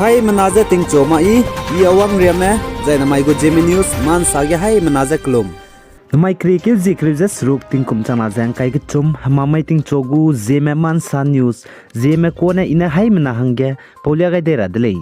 Hai menaza ting choma I awang riame zai namai go Zeme news man sage hai menaza klum. Namai krike zikrivzes ruk ting kum chana zang kai gichum hamamai ting chogu Zeme man sa news Zeme kone ina hai mena hange polia gai dera delei.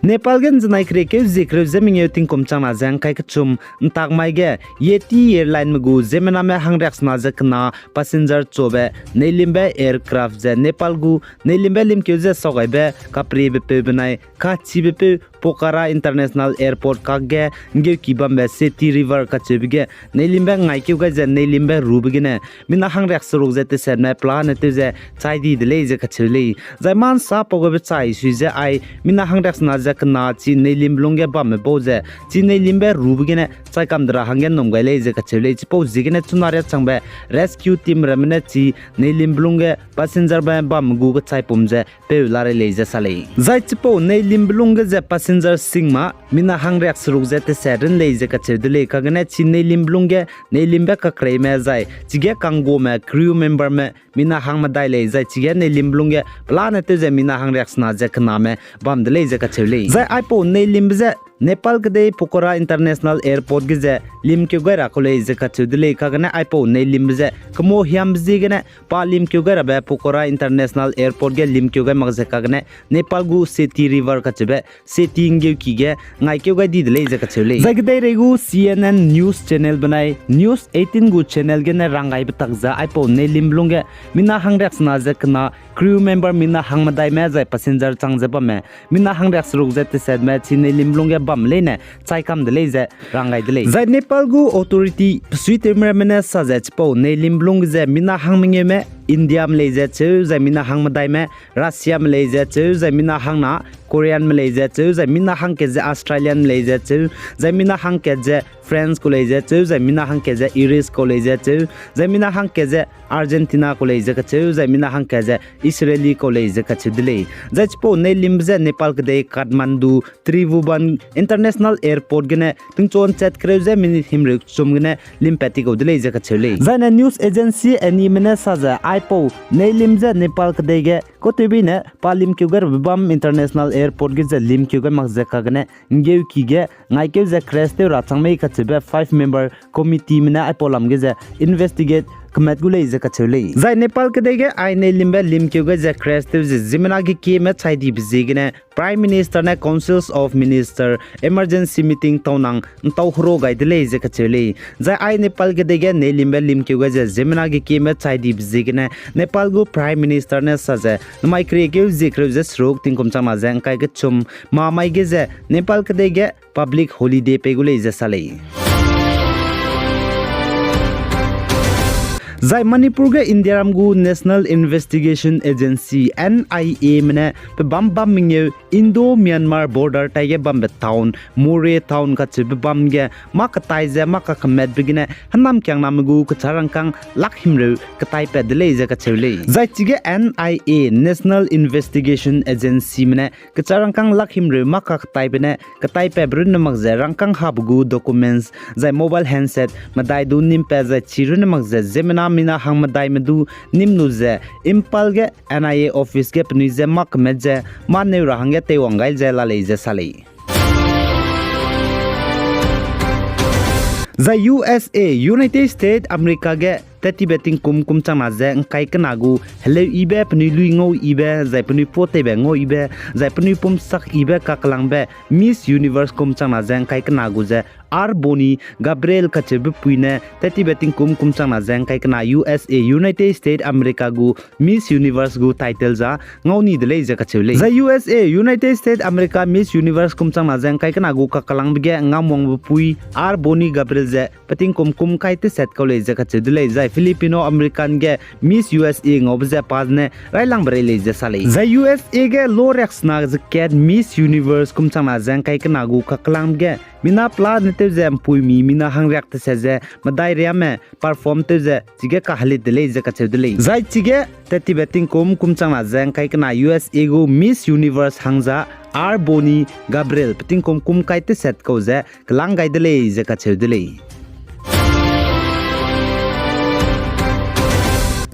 Nepal gen zanai krike zikrivze mingyo ting kum chana zang kai gichum ntak mai ge Yeti airline mgu Zeme na me hang rex na zakna passenger chobe neilimbe aircraft ze Nepal gu neilimbe limkyo ze sogai be kapri be pe benai ka chi be pe Pokhara International Airport kagge nge kibambe Seti River kachebige neilimbe ngaikyu ga je neilimbe rubigine mina hang rex ruk ze te serme plan te je chaidi dele je kacheli zaiman sa pogobe chai suije ai mina hang rex na zakna chi neilim lungge bam boje chi neilimbe rubigine chai kamdra hangen nomgai le je kacheli chi po jigine chunare changbe rescue team ramne chi neilim lungge passenger ba bam gu ga chai pumje pe lare le je sale zai chi po neilim lungge je passenger singma mina hangreak suruk zete seren leje ka chedle ka gane chinne limblunge ne limbe ka krei me zai chige kango me crew member me mina hangma dai le zai chige ne limblunge plan te je mina hangreak sna je khna me bam de leje ka chele zai ipo ne limbe Nepal kade Pokhara International Airport gize lim kyo gara kole je ka chudle ka gane ipo ne lim je kmo hiam ji gane pa lim kyo gara ba Pokhara International Airport ge lim kyo ga magje ka gane Nepal gu Seti River ka chebe Seti nge ki ge ngai kyo ga didle je ka chule jagdai regu CNN news channel banai news 18 gu channel ge na rangai batak za ipo ne lim lunge mina hangrak sna je kana crew member mina hangmadai me jai passenger changje ba me mina hangrak sruk je te said me chine lim lunge bam lene chai kam de leje rangai de le zai Nepal gu authority suite emremene sa je chpo ne lim lung je mina hangminge me India Malaysia chu zai mina hang madai me Russia Malaysia chu zai mina hang na Korean Malaysia chu zai mina hang ke je Australian Malaysia chu zai mina hang ke je France Malaysia chu zai mina hang ke je Iris Malaysia chu zai mina hang ke je Argentina Malaysia chu zai mina hang ke je Israeli Malaysia ka chu dile zai chpo ne limje Nepal ke de Kathmandu Tribhuvan International Airport gene tungchon chat kreuze minute himruk chumgene limpati ko dile je ka chule zai na news agency ani mena saja ipo ne limje Nepal ke de ko tebine palim kyugar bam international airport ge je lim kyugar magje ka gane ngeu ki ge ngai ke je crash te ra changmei ka chebe 5 member committee mena ipo lam ge je investigate kmet gule je ka chule zai Nepal ke de ge ai ne limbe lim kyugar je crash te je zimna ge ki me chai di bje ge ne prime minister na councils of minister emergency meeting tonang tau hro gai de le je ka chule zai ai Nepal ge de ge ne limbe lim kyugar je zimna ge ki me chai di bje ge ne Nepal go prime minister ne sa je namai kreke zikre je srok tingkom chama jang kai ge chum ma mai ge je Nepal ke de ge public holiday pe gule je sale zai Manipur ge India ramgu National Investigation Agency NIA mene pe bam mingye Indo Myanmar border taige bam be town More town ka che bam ge ma ka tai je ma ka khamet begine hanam kyang namgu ka charang kang lakhim re ka tai pe dele je ka chele zai chige NIA National Investigation Agency mene ka charang kang lakhim re ma ka tai bene ka tai pe brun mak je rang kang habgu documents zai mobile handset madai du nim pe je chirun mak je zemena mina hangmadai medu nimnu je impal ge NIA office ge pni je mak me je mane rahange te wangai je la le je sale the USA United States America ge tati betting kum chama je kai kanagu hele ibe pni luingo ibe zai pni pote be ngo ibe zai pni pum sak ibe kaklang be Miss Universe chama je kai kanagu je R Boni Gabriel kachebe puine tati betting kum chama je kai kana USA United States America gu Miss Universe gu title za ngoni de le je kachele the USA United States America Miss Universe chama je kai kana gu kakalang be ngamong pui R Boni Gabriel je betting kum kai te set ko le je kachele zai Filipino American ge Miss USA ngobje pazne railang bre le je sale the USA ge Lorex na je cat Miss Universe chama je kai kana gu kakalang ge mina plan te jam pui mi mina hangrak te se madai ria me perform te je chige ka hali dele je ka chedele zai chige tati betting kum chama jang kai kana USA go Miss Universe hangza R Boni Gabriel betting kum kai te set ko je klang gai dele je ka chedele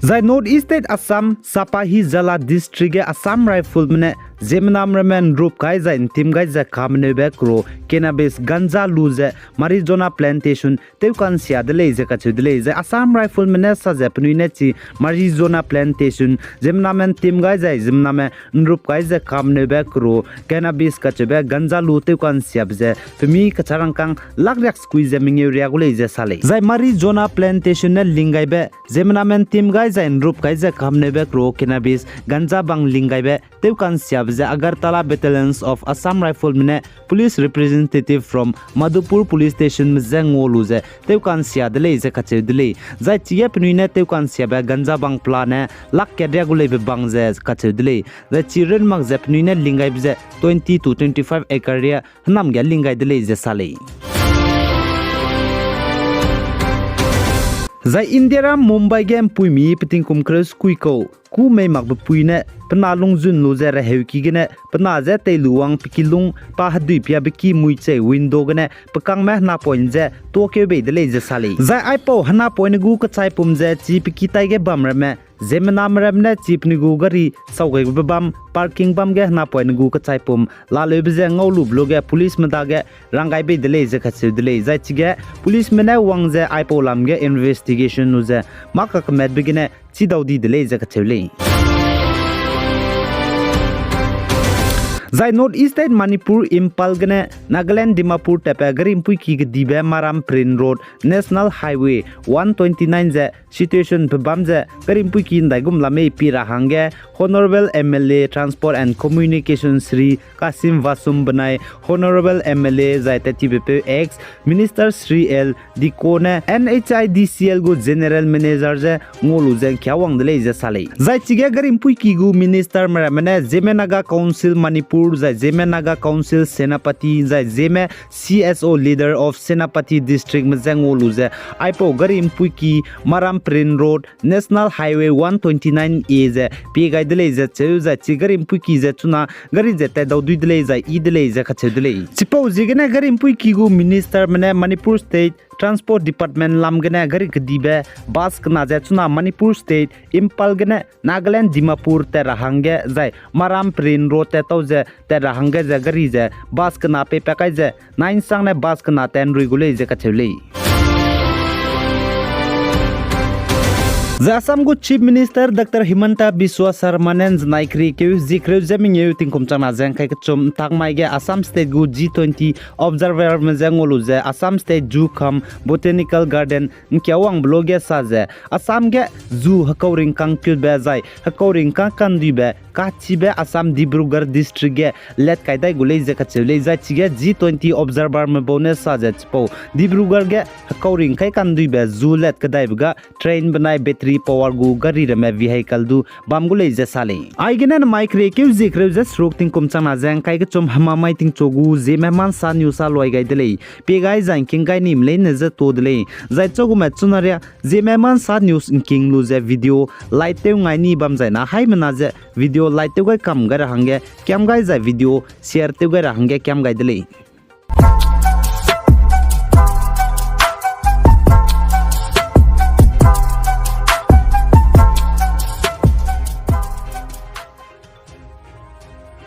Zai North East State Assam Sapahi Jala District Assam Rifle mane Zemenam Ramen Rup Kai Zain Tim Gai Za Kamne Bekro Cannabis Ganja Luze Marijuana Plantation Teukan Sia de Laze Kachudle Assam Rifle mane sa Japanunechi Marijuana Plantation Zemenamen Tim Gai Zai Zemname Rup Kai Za Kamne Bekro Cannabis Kachube Ganja Lu Teukan Sia Bze Femi Kacharangkang Lagrak Squeeze Mingu Regulate Sale Zai Marijuana Plantation Lingai Be Zemenamen Tim Gai Zain Rup Kai Za Kamne Bekro Cannabis Ganja Bang Lingai Be Teukan Sia Agartala Battalions of Assam Riflemen Police Representative from Madhupur Police Station Mzengoluze Teukan Sia Dele Kachudle Zai Chia Penune Teukan Sia Ganja Bang Plane Lak Kedregule Bangze Kachudle The children Mag Zepnune Lingai 20 to 25 acre Namga Lingai Dele Sale Zai Indira Mumbai Game Puimi Piting Kumkres Kuiko Ku May Magpuine Penalung Zun Lozer Hewkigene Penaze Luang Pikilung Pahadui Piabiki Muiche Window Gene Pekang Meh Na Poinze Tokyo Bay the Laser Sally Zai Ipo Hana Poinagu Katai Pumze Chipikitage Bamrame Zemenam Remne Chip Nigugari Sauge Bam Parking Bamge Na Poinagu Katai Pum La Lebze Ngolu Bloge Police Medage Rangai Bay the Laser Katsu the Laser Chige Police Mene Wangze Ipo Lamge Investigation Nuze Makak Med Begine Chidaudi the Laser Katuli Zai North East State Manipur Impal Gane Nagaland Dimapur Tapagari Impuiki Dibe Maram Prin Road National Highway 129 ze Situation Pabamze Karimpuiki in Dagum Lame Pirahange Honorable MLA Transport and Communication Sri Kasim Vasum Banai Honorable MLA Zaitati BP X Minister Sri L Dikone NHIDCL Go General Manager ze Ngolu ze Kyawang de Laser Sale Zai Chiga Garimpuiki Go Minister Maramane Zeme Naga Council Manipur Zai Zeme Naga Council Senapati Zai Zeme CSO Leader of Senapati District Mzengolu ze Aipo Garimpuiki Maram Prin Road National Highway 129A ze Pigai de Laser Cheuza Chigarimpuiki ze Tuna Gari ze Tedaudu de Laser I de Laser Kachedele Chipo Zigene Garimpuiki Go Minister Mane Manipur State Transport Department Lamgane Gari Kadibe Bas Kana Zetsuna Manipur State Impal Gane Nagaland Dimapur Terahange Zai Maram Prin Road Tetauze Terahange ze Gari ze Bas Kana Pe Pakai ze 9 Sangne Bas Kana 10 Regule ze Kachele The Assam Go Chief Minister Dr. Himanta Biswa Sarmanen Naikri Kew Zikrew Zeming Yew Tinkum Chana Zenkai Kachum Tagmaige Assam State Go G20 Observer Mzengolu Ze Assam State Zoo Kam Botanical Garden Nkyawang Bloge Saze Assam Ge Zoo Hakauring Kang Kyube Zai Hakauring Kang Kandibe Kachibe Assam Dibrugarh District Ge Let Kaidai Gule Ze Kachule Zai Chige G20 Observer Mebone Saze Chpo Dibrugarh Ge Hakauring Kai Kandibe Zoo Let Kadai Buga Train Banai Battery Power Gu Gari Rame Vehicle Du Bamgule Sale. Aigenan Mike Rekew Zikrew Stroke Tinkum Chana Zankai Chum Hamamai Ting Chogu Zememan San Yusa Loigai Delay. Pegai Zan Kingai Nim Lane Ze Todley. Zaitogu Matsunaria Zememan San News in King Luze video Light Teungai Bamzana Haimanaze video Light Tegai Kam Garahange Kam Guys video Share Tegarahange Kam Guy Delay.